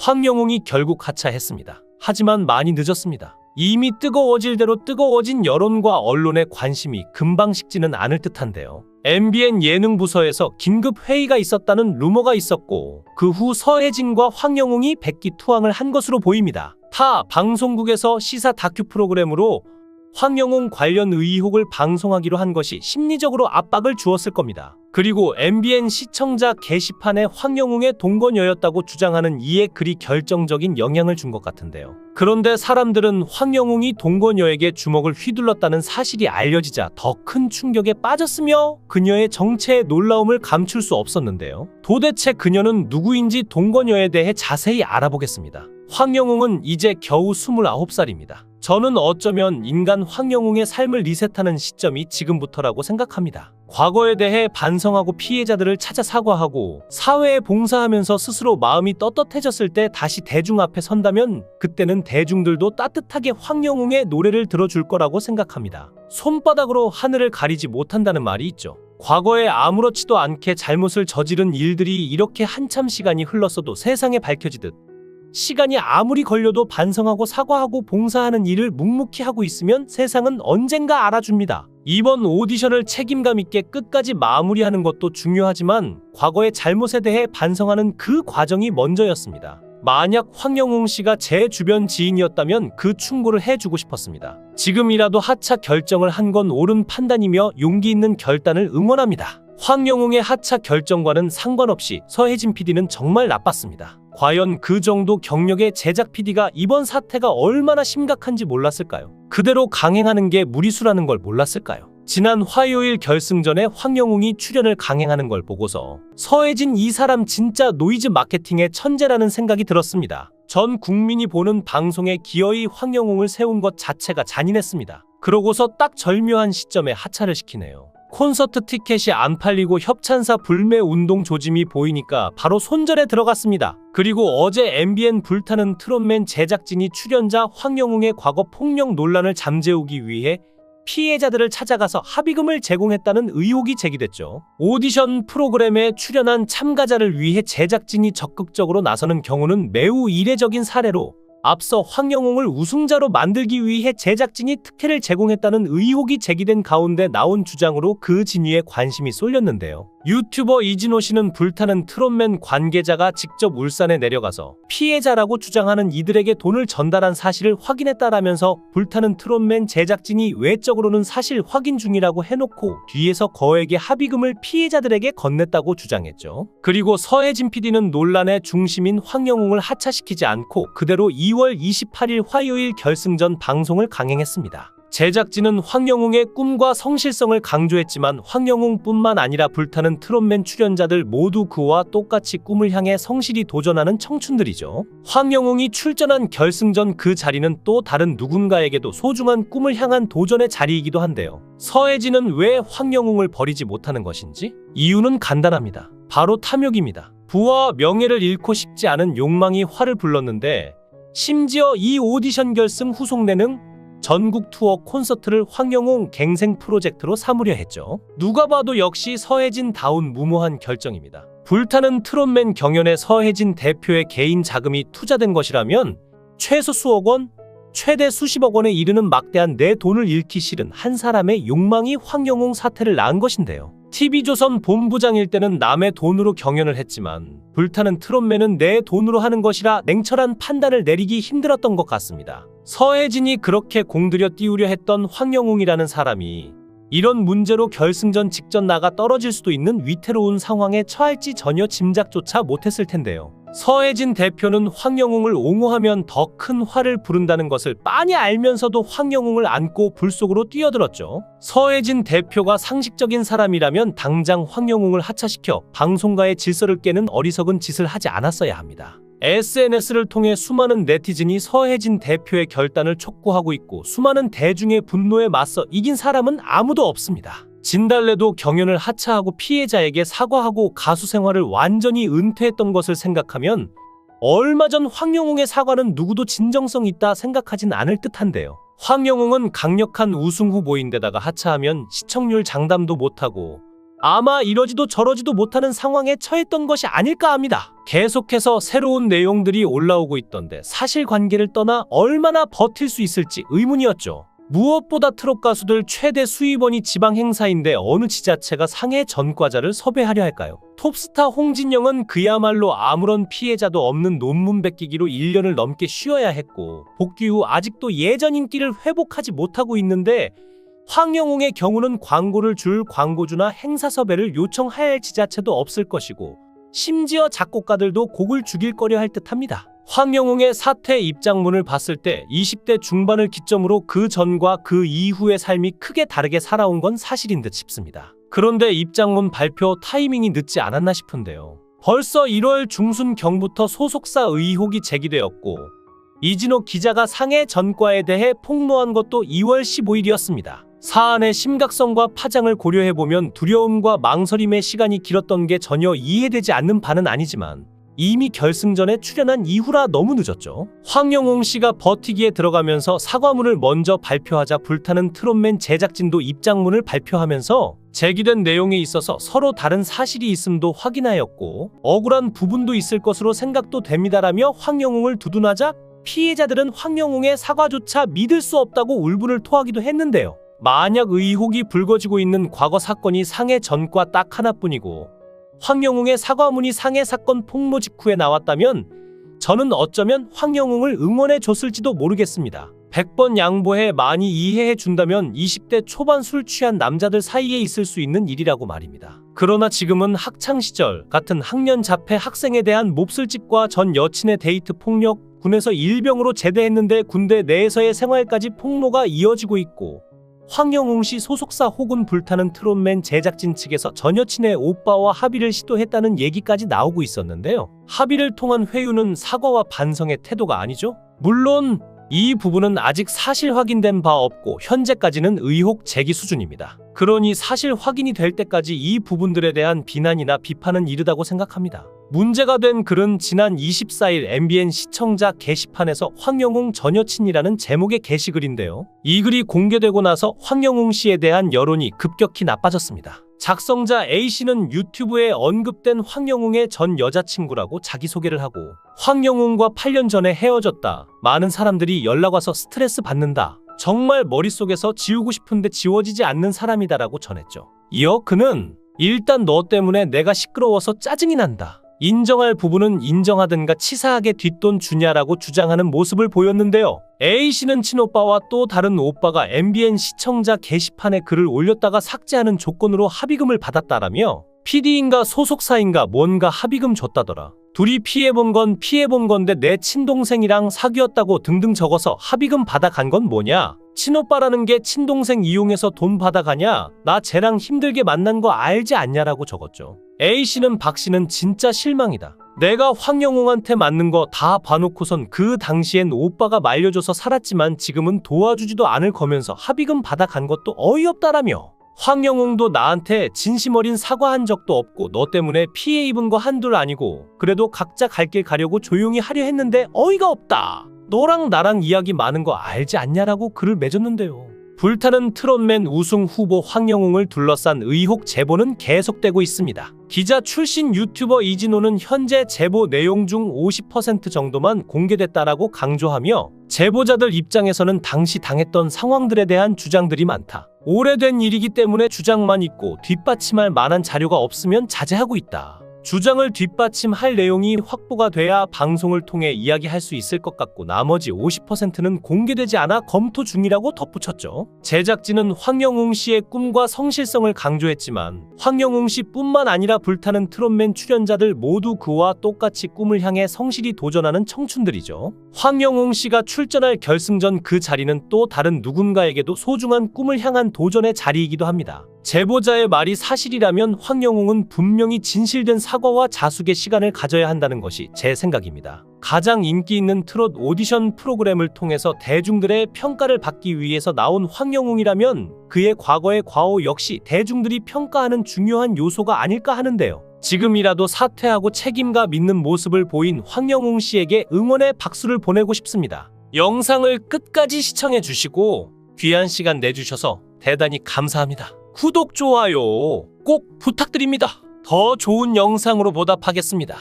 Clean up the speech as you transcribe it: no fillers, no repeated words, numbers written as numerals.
황영웅이 결국 하차했습니다. 하지만 많이 늦었습니다. 이미 뜨거워질 대로 뜨거워진 여론과 언론의 관심이 금방 식지는 않을 듯한데요. MBN 예능부서에서 긴급 회의가 있었다는 루머가 있었고 그 후 서혜진과 황영웅이 백기투항을 한 것으로 보입니다. 타 방송국에서 시사 다큐 프로그램으로 황영웅 관련 의혹을 방송하기로 한 것이 심리적으로 압박을 주었을 겁니다. 그리고 MBN 시청자 게시판에 황영웅의 동거녀였다고 주장하는 이에 글이 결정적인 영향을 준 것 같은데요. 그런데 사람들은 황영웅이 동거녀에게 주먹을 휘둘렀다는 사실이 알려지자 더 큰 충격에 빠졌으며 그녀의 정체의 놀라움을 감출 수 없었는데요. 도대체 그녀는 누구인지 동거녀에 대해 자세히 알아보겠습니다. 황영웅은 이제 겨우 29살입니다. 저는 어쩌면 인간 황영웅의 삶을 리셋하는 시점이 지금부터라고 생각합니다. 과거에 대해 반성하고 피해자들을 찾아 사과하고 사회에 봉사하면서 스스로 마음이 떳떳해졌을 때 다시 대중 앞에 선다면 그때는 대중들도 따뜻하게 황영웅의 노래를 들어줄 거라고 생각합니다. 손바닥으로 하늘을 가리지 못한다는 말이 있죠. 과거에 아무렇지도 않게 잘못을 저지른 일들이 이렇게 한참 시간이 흘렀어도 세상에 밝혀지듯 시간이 아무리 걸려도 반성하고 사과하고 봉사하는 일을 묵묵히 하고 있으면 세상은 언젠가 알아줍니다. 이번 오디션을 책임감 있게 끝까지 마무리하는 것도 중요하지만 과거의 잘못에 대해 반성하는 그 과정이 먼저였습니다. 만약 황영웅 씨가 제 주변 지인이었다면 그 충고를 해주고 싶었습니다. 지금이라도 하차 결정을 한 건 옳은 판단이며 용기 있는 결단을 응원합니다. 황영웅의 하차 결정과는 상관없이 서혜진 PD는 정말 나빴습니다. 과연 그 정도 경력의 제작 PD가 이번 사태가 얼마나 심각한지 몰랐을까요? 그대로 강행하는 게 무리수라는 걸 몰랐을까요? 지난 화요일 결승전에 황영웅이 출연을 강행하는 걸 보고서 서혜진 이 사람 진짜 노이즈 마케팅의 천재라는 생각이 들었습니다. 전 국민이 보는 방송에 기어이 황영웅을 세운 것 자체가 잔인했습니다. 그러고서 딱 절묘한 시점에 하차를 시키네요. 콘서트 티켓이 안 팔리고 협찬사 불매 운동 조짐이 보이니까 바로 손절에 들어갔습니다. 그리고 어제 MBN 불타는 트롯맨 제작진이 출연자 황영웅의 과거 폭력 논란을 잠재우기 위해 피해자들을 찾아가서 합의금을 제공했다는 의혹이 제기됐죠. 오디션 프로그램에 출연한 참가자를 위해 제작진이 적극적으로 나서는 경우는 매우 이례적인 사례로 앞서 황영웅을 우승자로 만들기 위해 제작진이 특혜를 제공했다는 의혹이 제기된 가운데 나온 주장으로 그 진위에 관심이 쏠렸는데요. 유튜버 이진호 씨는 불타는 트롯맨 관계자가 직접 울산에 내려가서 피해자라고 주장하는 이들에게 돈을 전달한 사실을 확인했다라면서 불타는 트롯맨 제작진이 외적으로는 사실 확인 중이라고 해놓고 뒤에서 거액의 합의금을 피해자들에게 건넸다고 주장했죠. 그리고 서혜진 PD는 논란의 중심인 황영웅을 하차시키지 않고 그대로 2월 28일 화요일 결승전 방송을 강행했습니다. 제작진은 황영웅의 꿈과 성실성을 강조했지만 황영웅뿐만 아니라 불타는 트롯맨 출연자들 모두 그와 똑같이 꿈을 향해 성실히 도전하는 청춘들이죠. 황영웅이 출전한 결승전 그 자리는 또 다른 누군가에게도 소중한 꿈을 향한 도전의 자리이기도 한데요. 서혜진은 왜 황영웅을 버리지 못하는 것인지? 이유는 간단합니다. 바로 탐욕입니다. 부와 명예를 잃고 싶지 않은 욕망이 화를 불렀는데 심지어 이 오디션 결승 후속내는 전국 투어 콘서트를 황영웅 갱생 프로젝트로 삼으려 했죠. 누가 봐도 역시 서혜진다운 무모한 결정입니다. 불타는 트롯맨 경연에 서혜진 대표의 개인 자금이 투자된 것이라면 최소 수억 원, 최대 수십억 원에 이르는 막대한 내 돈을 잃기 싫은 한 사람의 욕망이 황영웅 사태를 낳은 것인데요. TV조선 본부장일 때는 남의 돈으로 경연을 했지만 불타는 트롯맨은 내 돈으로 하는 것이라 냉철한 판단을 내리기 힘들었던 것 같습니다. 서혜진이 그렇게 공들여 띄우려 했던 황영웅이라는 사람이 이런 문제로 결승전 직전 나가 떨어질 수도 있는 위태로운 상황에 처할지 전혀 짐작조차 못했을 텐데요. 서혜진 대표는 황영웅을 옹호하면 더 큰 화를 부른다는 것을 빤히 알면서도 황영웅을 안고 불 속으로 뛰어들었죠. 서혜진 대표가 상식적인 사람이라면 당장 황영웅을 하차시켜 방송가의 질서를 깨는 어리석은 짓을 하지 않았어야 합니다. SNS를 통해 수많은 네티즌이 서혜진 대표의 결단을 촉구하고 있고 수많은 대중의 분노에 맞서 이긴 사람은 아무도 없습니다. 진달래도 경연을 하차하고 피해자에게 사과하고 가수 생활을 완전히 은퇴했던 것을 생각하면 얼마 전 황영웅의 사과는 누구도 진정성 있다 생각하진 않을 듯한데요. 황영웅은 강력한 우승 후보인데다가 하차하면 시청률 장담도 못하고 아마 이러지도 저러지도 못하는 상황에 처했던 것이 아닐까 합니다. 계속해서 새로운 내용들이 올라오고 있던데 사실관계를 떠나 얼마나 버틸 수 있을지 의문이었죠. 무엇보다 트롯 가수들 최대 수입원이 지방 행사인데 어느 지자체가 상해 전과자를 섭외하려 할까요? 톱스타 홍진영은 그야말로 아무런 피해자도 없는 논문 베끼기로 1년을 넘게 쉬어야 했고 복귀 후 아직도 예전 인기를 회복하지 못하고 있는데 황영웅의 경우는 광고를 줄 광고주나 행사 섭외를 요청할 지자체도 없을 것이고 심지어 작곡가들도 곡을 죽일 거려 할 듯합니다. 황영웅의 사퇴 입장문을 봤을 때 20대 중반을 기점으로 그 전과 그 이후의 삶이 크게 다르게 살아온 건 사실인 듯 싶습니다. 그런데 입장문 발표 타이밍이 늦지 않았나 싶은데요. 벌써 1월 중순경부터 소속사 의혹이 제기되었고 이진호 기자가 상해 전과에 대해 폭로한 것도 2월 15일이었습니다. 사안의 심각성과 파장을 고려해보면 두려움과 망설임의 시간이 길었던 게 전혀 이해되지 않는 바는 아니지만 이미 결승전에 출연한 이후라 너무 늦었죠. 황영웅 씨가 버티기에 들어가면서 사과문을 먼저 발표하자 불타는 트롯맨 제작진도 입장문을 발표하면서 제기된 내용에 있어서 서로 다른 사실이 있음도 확인하였고 억울한 부분도 있을 것으로 생각도 됩니다라며 황영웅을 두둔하자 피해자들은 황영웅의 사과조차 믿을 수 없다고 울분을 토하기도 했는데요. 만약 의혹이 불거지고 있는 과거 사건이 상해 전과 딱 하나뿐이고 황영웅의 사과문이 상해 사건 폭로 직후에 나왔다면 저는 어쩌면 황영웅을 응원해 줬을지도 모르겠습니다. 100번 양보해 많이 이해해 준다면 20대 초반 술 취한 남자들 사이에 있을 수 있는 일이라고 말입니다. 그러나 지금은 학창시절 같은 학년 자폐 학생에 대한 몹쓸짓과 전 여친의 데이트 폭력, 군에서 일병으로 제대했는데 군대 내에서의 생활까지 폭로가 이어지고 있고 황영웅 씨 소속사 혹은 불타는 트롯맨 제작진 측에서 전 여친의 오빠와 합의를 시도했다는 얘기까지 나오고 있었는데요. 합의를 통한 회유는 사과와 반성의 태도가 아니죠? 물론 이 부분은 아직 사실 확인된 바 없고 현재까지는 의혹 제기 수준입니다. 그러니 사실 확인이 될 때까지 이 부분들에 대한 비난이나 비판은 이르다고 생각합니다. 문제가 된 글은 지난 24일 MBN 시청자 게시판에서 황영웅 전 여친이라는 제목의 게시글인데요. 이 글이 공개되고 나서 황영웅 씨에 대한 여론이 급격히 나빠졌습니다. 작성자 A씨는 유튜브에 언급된 황영웅의 전 여자친구라고 자기소개를 하고 황영웅과 8년 전에 헤어졌다. 많은 사람들이 연락와서 스트레스 받는다. 정말 머릿속에서 지우고 싶은데 지워지지 않는 사람이다라고 전했죠. 이어 그는 일단 너 때문에 내가 시끄러워서 짜증이 난다. 인정할 부분은 인정하든가 치사하게 뒷돈 주냐라고 주장하는 모습을 보였는데요. A씨는 친오빠와 또 다른 오빠가 MBN 시청자 게시판에 글을 올렸다가 삭제하는 조건으로 합의금을 받았다라며 PD인가 소속사인가 뭔가 합의금 줬다더라. 둘이 피해본 건 피해본 건데 내 친동생이랑 사귀었다고 등등 적어서 합의금 받아간 건 뭐냐? 친오빠라는 게 친동생 이용해서 돈 받아가냐? 나 쟤랑 힘들게 만난 거 알지 않냐라고 적었죠. A씨는 박씨는 진짜 실망이다. 내가 황영웅한테 맞는 거 다 봐놓고선 그 당시엔 오빠가 말려줘서 살았지만 지금은 도와주지도 않을 거면서 합의금 받아간 것도 어이없다라며 황영웅도 나한테 진심 어린 사과한 적도 없고 너 때문에 피해 입은 거 한둘 아니고 그래도 각자 갈 길 가려고 조용히 하려 했는데 어이가 없다. 너랑 나랑 이야기 많은 거 알지 않냐라고 글을 맺었는데요. 불타는 트롯맨 우승 후보 황영웅을 둘러싼 의혹 제보는 계속되고 있습니다. 기자 출신 유튜버 이진호는 현재 제보 내용 중 50% 정도만 공개됐다라고 강조하며 제보자들 입장에서는 당시 당했던 상황들에 대한 주장들이 많다. 오래된 일이기 때문에 주장만 있고 뒷받침할 만한 자료가 없으면 자제하고 있다. 주장을 뒷받침할 내용이 확보가 돼야 방송을 통해 이야기할 수 있을 것 같고 나머지 50%는 공개되지 않아 검토 중이라고 덧붙였죠. 제작진은 황영웅 씨의 꿈과 성실성을 강조했지만 황영웅 씨뿐만 아니라 불타는 트롯맨 출연자들 모두 그와 똑같이 꿈을 향해 성실히 도전하는 청춘들이죠. 황영웅 씨가 출전할 결승전 그 자리는 또 다른 누군가에게도 소중한 꿈을 향한 도전의 자리이기도 합니다. 제보자의 말이 사실이라면 황영웅은 분명히 진실된 사과와 자숙의 시간을 가져야 한다는 것이 제 생각입니다. 가장 인기 있는 트롯 오디션 프로그램을 통해서 대중들의 평가를 받기 위해서 나온 황영웅이라면 그의 과거의 과오 역시 대중들이 평가하는 중요한 요소가 아닐까 하는데요. 지금이라도 사퇴하고 책임감 있는 모습을 보인 황영웅 씨에게 응원의 박수를 보내고 싶습니다. 영상을 끝까지 시청해 주시고 귀한 시간 내주셔서 대단히 감사합니다. 구독, 좋아요 꼭 부탁드립니다. 더 좋은 영상으로 보답하겠습니다.